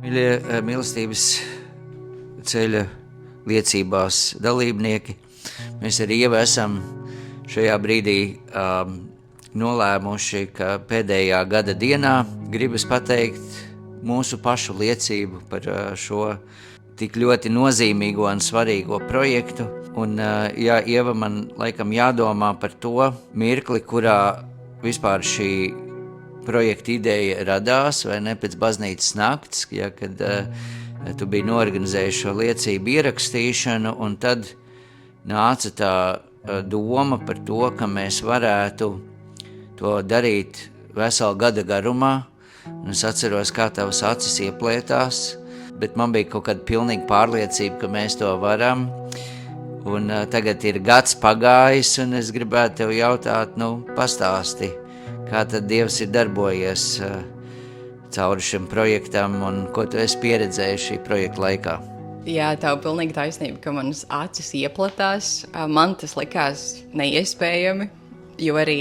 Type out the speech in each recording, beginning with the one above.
Mīļie mīlestības ceļa liecībās dalībnieki, mēs ar Ievu esam šajā brīdī nolēmuši, ka pēdējā gada dienā gribas pateikt mūsu pašu liecību par šo tik ļoti nozīmīgo un svarīgo projektu. Un, ja Ieva, man laikam jādomā par to mirkli, kurā vispār šī projekta ideja radās, vai ne, pēc baznīcas nakts, ja, kad tu biji noorganizējis šo liecību ierakstīšanu, un tad nāca tā doma par to, ka mēs varētu to darīt veselu gada garumā. Un es atceros, kā tavas acis ieplētās, bet man bija kaut kāda pilnīga pārliecība, ka mēs to varam. Un tagad ir gads pagājis, un es gribētu tev jautāt, pastāsti, kā tad Dievs ir darbojies cauri šim projektam, un ko tu esi pieredzējis šī projekta laikā? Jā, tev pilnīgi taisnība, ka manas acis ieplatās. Man tas likās neiespējami, jo arī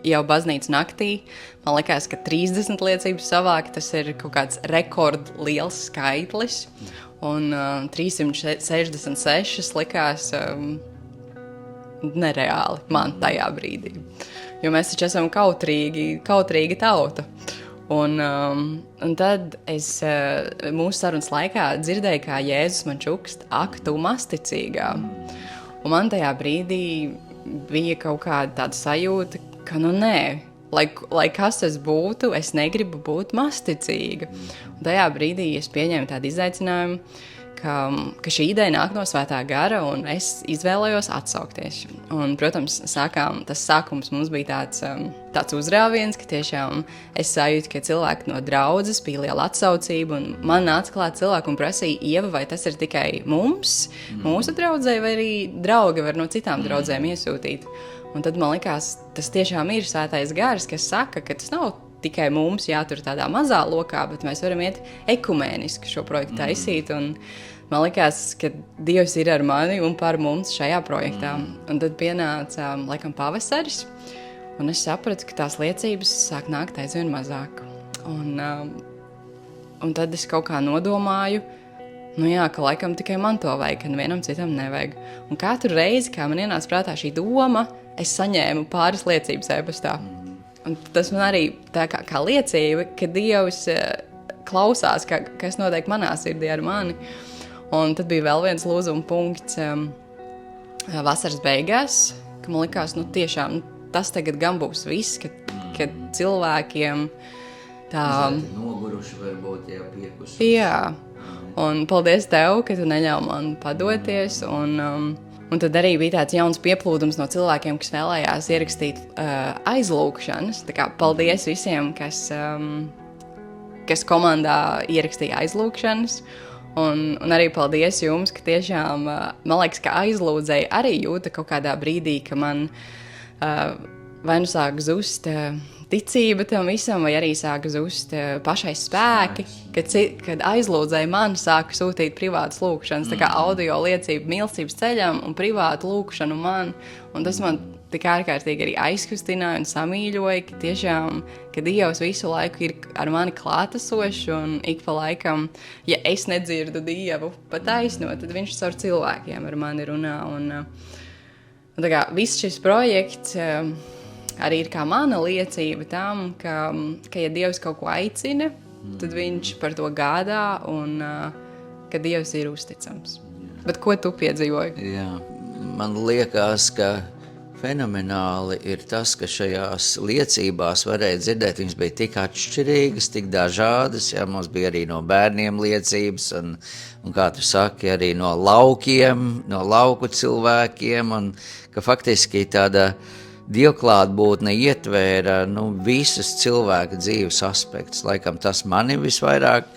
jau baznīcas naktī man likās, ka 30 liecības savākt, tas ir kaut kāds rekordliels skaitlis. Un 366 likās nereāli man tajā brīdī. Jo mēs taču esam kautrīga tauta. Un tad es mūsu sarunas laikā dzirdēju, kā Jēzus man čukst, ak, tu masticīgā. Un man tajā brīdī bija kaut kāda tāda sajūta, ka nē, lai kas es būtu, es negribu būt masticīga. Un tajā brīdī es pieņēmu tādu izaicinājumu, ka šī ideja nāk no Svētā gara, un es izvēlējos atsaukties. Un, protams, tas sākums mums bija tāds uzrāviens, ka tiešām es sajūtu, ka cilvēki no draudzes bija liela atsaucība, un man nāca klāt cilvēki un prasīja, Ieva, vai tas ir tikai mums, mūsu draudzē, vai arī draugi var no citām draudzēm iesūtīt. Un tad man likās, tas tiešām ir Svētais gars, kas saka, ka tas nav tikai mums jātur tādā mazā lokā, bet mēs varam iet ekumēniski šo projektu taisīt. Un man likās, ka Dievs ir ar mani un par mums šajā projektā. Un tad pienāca, laikam, pavasaris, un es sapratu, ka tās liecības sāk nākt aizvien mazāk. Un tad es kaut kā nodomāju, ka laikam tikai man to vajag, ka nevienam citam nevajag. Un katru reizi, kā man ienāca prātā šī doma, es saņēmu pāris liecības e-pastā. Un tas man arī tā kā liecība, ka Dievs klausās, kas notiek manā sirdī ar mani. Un tad bija vēl viens lūzuma punkts vasaras beigās, ka man likās, tiešām tas tagad gan būs viss, ka cilvēkiem tā... Noguruši varbūt jau piekuši. Jā, un paldies tev, ka tu neļauj man padoties, un tad arī bija tāds jauns pieplūdums no cilvēkiem, kas vēlējās ierakstīt aizlūkšanas. Tā kā paldies visiem, kas komandā ierakstīja aizlūkšanas. Un arī paldies jums, ka tiešām, man liekas, ka aizlūdzēji arī jūta kaut kādā brīdī, ka man vai nu sāk zust ticība tam visam, vai arī sāka zust pašai spēki, kad aizlūdzēji man sāka sūtīt privātas lūkšanas, tā kā audio liecība mīlestības ceļam un privātu lūkšanu man. Un tas man tik ārkārtīgi arī aizkustināja un samīļoja, ka tiešām, ka Dievs visu laiku ir ar mani klātesošs, un ik pa laikam, ja es nedzirdu Dievu pa taisno, tad viņš caur cilvēkiem ar mani runā. Un tā kā viss šis projekts arī ir kā mana liecība tam, ka ja Dievs kaut ko aicina, tad viņš par to gādā un ka Dievs ir uzticams. Bet ko tu piedzīvoji? Jā, man liekas, ka fenomenāli ir tas, ka šajās liecībās varēja dzirdēt, viņas bija tik atšķirīgas, tik dažādas, jā, mums bija arī no bērniem liecības, un kā tu saki, arī no laukiem, no lauku cilvēkiem, un ka faktiski tāda dievklātbūtne ietvēra visas cilvēka dzīves aspektus. Laikam tas mani visvairāk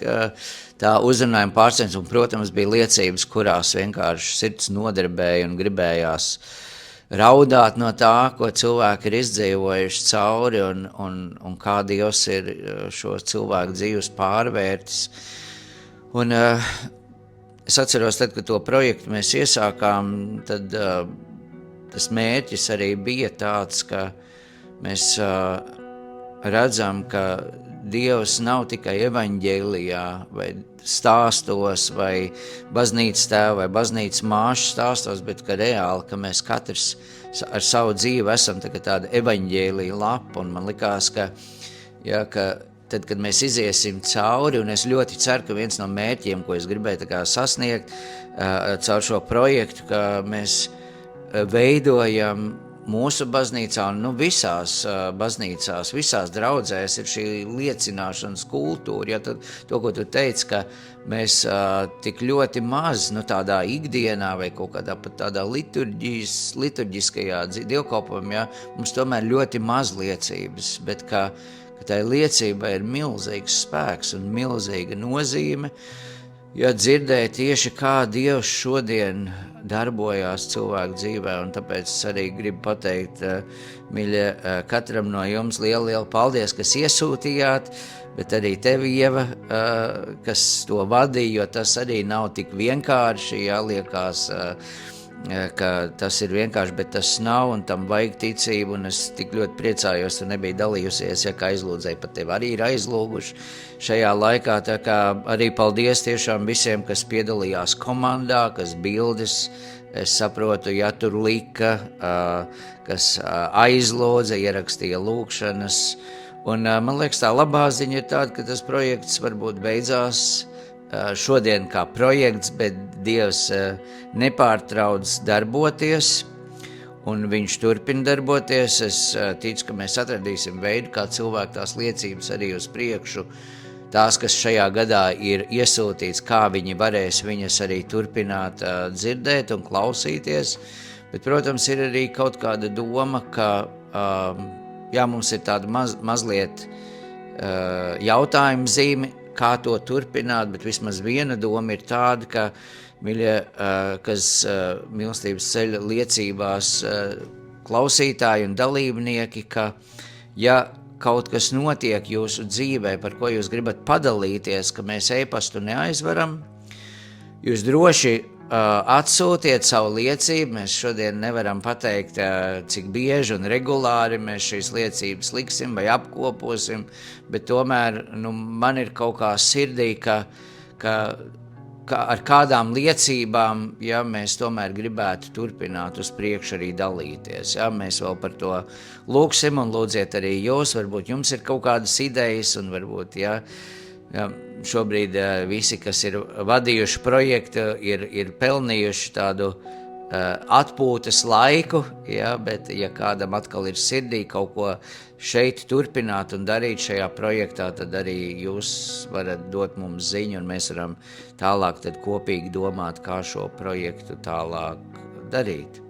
tā uzrunājuma pārsteidz, un, protams, bija liecības, kurās vienkārši sirds nodarbēja un gribējās raudāt no tā, ko cilvēki ir izdzīvojuši cauri, un kā Dievs ir šo cilvēku dzīves pārvērtis. Un es atceros, tad, kad to projektu mēs iesākām, tad tas mērķis arī bija tāds, ka mēs redzam, ka Dievs nav tikai evaņģēlijā vai stāstos vai baznīcas tēva vai baznīcas māšu stāstos, bet ka reāli, ka mēs katrs ar savu dzīvi esam tāda evaņģēlija lapa, un man likās, ka tad, kad mēs iziessim cauri, un es ļoti ceru, ka viens no mērķiem, ko es gribēju sasniegt caur šo projektu, ka mēs veidojam mūsu baznīcā un visās baznīcās, visās draudzēs ir šī liecināšanas kultūra. Ja to, ko tu teici, ka mēs tik ļoti maz tādā ikdienā vai kaut kādā pat tādā liturģiskajā dievkalpojumā, mums tomēr ļoti maz liecības, bet ka tai liecībai ir milzīgs spēks un milzīga nozīme, ja dzirdēja tieši kā Dievs šodien darbojās cilvēku dzīvē, un tāpēc es arī gribu pateikt, mīļie, katram no jums lielu paldies, kas iesūtījāt, bet arī tev, Ieva, kas to vadīja, jo tas arī nav tik vienkārši, jāliekās, ka tas ir vienkārši, bet tas nav, un tam vajag ticību, un es tik ļoti priecājos, tu nebija dalījusies, ja kā aizlūdzēji, pat tev arī ir aizlūguši šajā laikā, tā kā arī paldies tiešām visiem, kas piedalījās komandā, kas bildes, es saprotu, ja tur lika, kas aizlūdza, ierakstīja lūkšanas, un man liekas tā labā ziņa ir tāda, ka tas projekts varbūt beidzās šodien kā projekts, bet Dievs nepārtrauc darboties, un viņš turpina darboties. Es ticu, ka mēs atradīsim veidu, kā cilvēku tās liecības arī uz priekšu, tās, kas šajā gadā ir iesūtīts, kā viņi varēs viņas arī turpināt dzirdēt un klausīties. Bet, protams, ir arī kaut kāda doma, ka mums ir tāda mazliet jautājuma zīme, kā to turpināt, bet vismaz viena doma ir tāda, ka, mīļie, kas mīlestības ceļa liecībās klausītāji un dalībnieki, ka, ja kaut kas notiek jūsu dzīvē, par ko jūs gribat padalīties, ka mēs e-pastu neaizvaram, jūs droši atsūtiet savu liecību. Mēs šodien nevaram pateikt, cik bieži un regulāri mēs šīs liecības liksim vai apkoposim, bet tomēr man ir kaut kā sirdī, ka ar kādām liecībām, ja mēs tomēr gribētu turpināt uz priekšu arī dalīties. Ja, mēs vēl par to lūksim un lūdziet arī jūs, varbūt jums ir kaut kādas idejas un varbūt, ja šobrīd visi, kas ir vadījuši projektu, ir pelnījuši tādu atpūtas laiku, ja, bet ja kādam atkal ir sirdī kaut ko šeit turpināt un darīt šajā projektā, tad arī jūs varat dot mums ziņu un mēs varam tālāk tad kopīgi domāt, kā šo projektu tālāk darīt.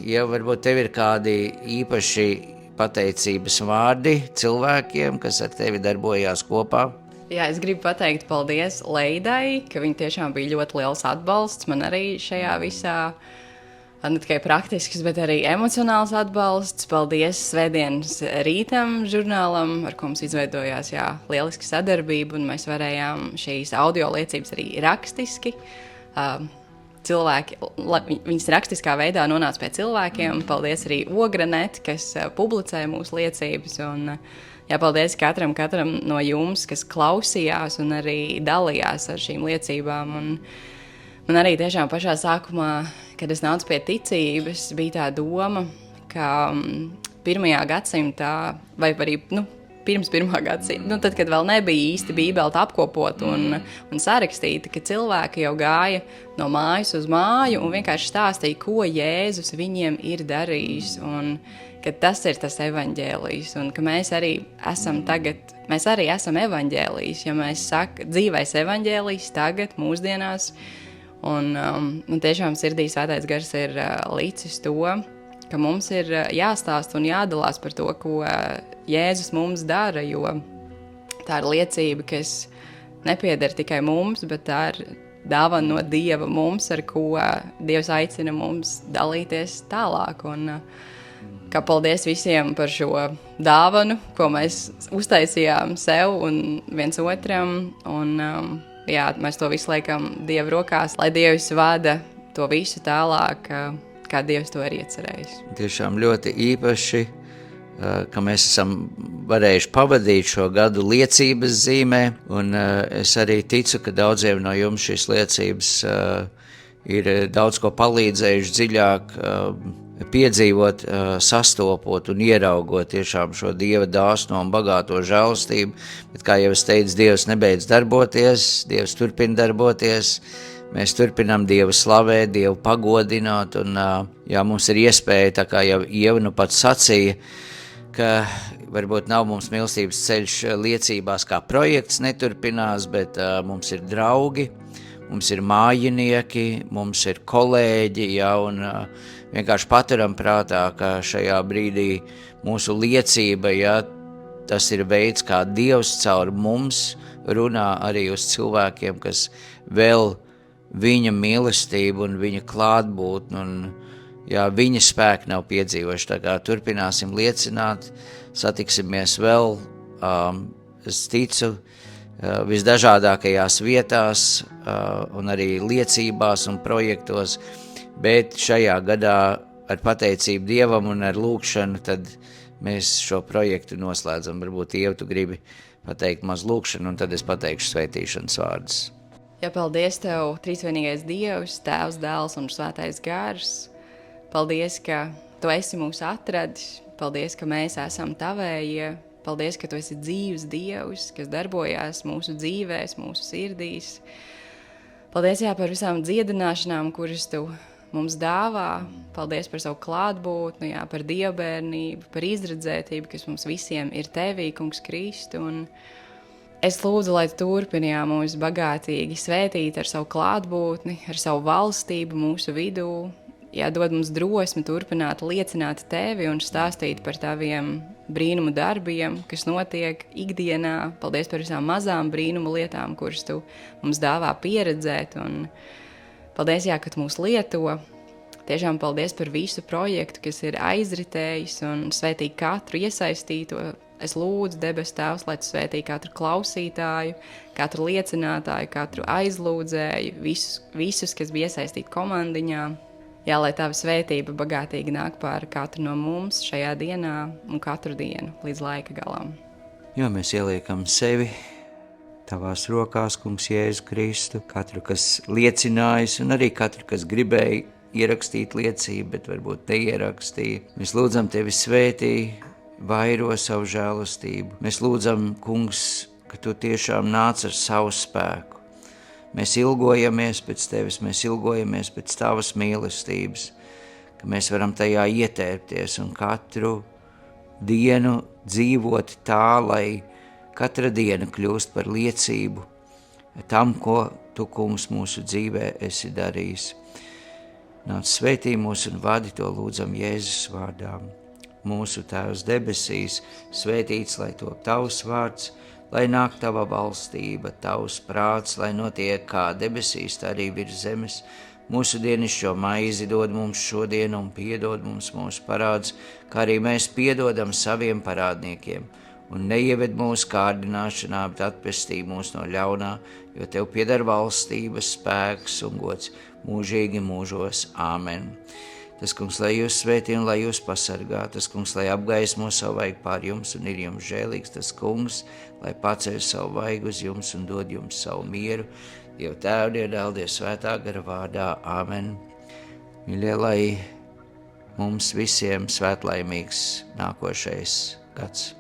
Ja varbūt tev ir kādi īpaši pateicības vārdi cilvēkiem, kas ar tevi darbojās kopā? Jā, es gribu pateikt paldies Leidai, ka viņa tiešām bija ļoti liels atbalsts man arī šajā visā, ne tikai praktisks, bet arī emocionāls atbalsts. Paldies Svētdienas rītam žurnālam, ar ko mums izveidojās lieliska sadarbība, un mēs varējām šīs audio liecības arī rakstiski cilvēki, viņas rakstiskā veidā nonāca pie cilvēkiem. Paldies arī Ogranet, kas publicē mūsu liecības, un paldies katram no jums, kas klausījās un arī dalījās ar šīm liecībām. Un man arī tiešām pašā sākumā, kad es nācu pie ticības, bija tā doma, ka 1. gadsimtā, vai arī, pirms 1. gadsimta, tad, kad vēl nebija īsti bībele apkopota un sarakstīta, ka cilvēki jau gāja no mājas uz māju un vienkārši stāstīja, ko Jēzus viņiem ir darījis, un ka tas ir tas evaņģēlijs, un ka mēs arī esam evaņģēlijs, ja mēs sakam, dzīvais evaņģēlijs tagad, mūsdienās, un tiešām sirdī Svētais Gars ir līdzis to, ka mums ir jāstāst un jādalās par to, ko Jēzus mums dara, jo tā ir liecība, kas nepieder tikai mums, bet tā ir dāvana no Dieva mums, ar ko Dievs aicina mums dalīties tālāk. Un kā paldies visiem par šo dāvanu, ko mēs uztaisījām sev un viens otram. Un mēs to visu liekam Dieva rokās, lai Dievs vada to visu tālāk, kā Dievs to ir iecerējis. Tiešām ļoti īpaši ka mēs esam varējuši pavadīt šo gadu liecības zīmē, un es arī ticu, ka daudziem no jums šīs liecības ir daudz ko palīdzējuši dziļāk piedzīvot, sastopot un ieraugot tiešām šo Dieva dāsno un bagāto žēlastību, bet, kā jau es teicu, Dievs nebeidz darboties, Dievs turpina darboties, mēs turpinām Dievu slavēt, Dievu pagodināt, un mums ir iespēja, tā kā jau Ieva nu pats sacīja, ka varbūt nav mums mīlestības ceļš liecībās kā projekts neturpinās, bet mums ir draugi, mums ir mājinieki, mums ir kolēģi, un vienkārši paturam prātā, ka šajā brīdī mūsu liecība, tas ir veids, kā Dievs caur mums runā arī uz cilvēkiem, kas vēl viņa mīlestību un viņa klātbūtni un viņa spēku nav piedzīvojuši. Tā kā turpināsim liecināt, satiksimies vēl, es ticu, visdažādākajās vietās un arī liecībās un projektos, bet šajā gadā ar pateicību Dievam un ar lūkšanu, tad mēs šo projektu noslēdzam. Varbūt, Ieva, tu gribi pateikt maz lūkšanu, un tad es pateikšu svētīšanas vārdus. Jā, paldies Tev, trīsvienīgais Dievs, Tēvs, Dēls un Svētais Gars. Paldies, ka Tu esi mūs atradis, paldies, ka mēs esam Tavējie, paldies, ka Tu esi dzīvs Dievs, kas darbojās mūsu dzīvēs, mūsu sirdīs. Paldies, par visām dziedināšanām, kuras Tu mums dāvā, paldies par savu klātbūtni, par dievbērnību, par izredzētību, kas mums visiem ir Tevī, Kungs Kristu, un es lūdzu, lai Tu turpini mūs bagātīgi svētīt ar savu klātbūtni, ar savu valstību mūsu vidū, dod mums drosmi turpināt liecināt Tevi un stāstīt par Taviem brīnumu darbiem, kas notiek ikdienā. Paldies par visām mazām brīnumu lietām, kuras Tu mums dāvā pieredzēt, un paldies, ka Tu mūs lieto. Tiešām paldies par visu projektu, kas ir aizritējis, un svētī katru iesaistīto. Es lūdzu, debes Tēvs, lai Tu svētī katru klausītāju, katru liecinātāju, katru aizlūdzēju, visus, kas bija iesaistīti komandiņā. Lai Tava svētība bagātīgi nāk pār katru no mums šajā dienā un katru dienu līdz laika galam. Mēs ieliekam sevi Tavās rokās, Kungs Jēzu Kristu, katru, kas liecinājis, un arī katru, kas gribēja ierakstīt liecību, bet varbūt neierakstīja. Mēs lūdzam Tevi svētī, vairo savu žēlastību. Mēs lūdzam, Kungs, ka Tu tiešām nāc ar savu spēku. Mēs ilgojamies pēc Tevis, mēs ilgojamies pēc Tavas mīlestības, ka mēs varam tajā ietērpties un katru dienu dzīvot tā, lai katra diena kļūst par liecību tam, ko Tu, Kungs, mūsu dzīvē esi darījis. Nāc svētī mūs un vadi, to lūdzam Jēzus vārdā. Mūsu Tēvs debesīs, svētīts, lai top Tavs vārds, lai nāk Tava valstība, Tavs prāts, lai notiek kā debesīs, tā arī virs zemes. Mūsu dienišķo maizi dod mums šodien un piedod mums mūsu parādus, kā arī mēs piedodam saviem parādniekiem. Un neieved mūsu kārdināšanā, bet atpestī mūs no ļaunā, jo Tev pieder valstība, spēks un gods mūžīgi mūžos. Āmen. Tas, Kungs, lai jūs svētī un lai jūs pasargā, tas, Kungs, lai apgaismo savu vaigu pār jums un ir jums žēlīgs, tas, Kungs, lai paceļ savu vaigu uz jums un dod jums savu mieru, Dieva Tēva, Dieva Dēla, Dieva Svētā gara vārdā. Āmen. Mīļie, lai mums visiem svētlaimīgs nākošais gads.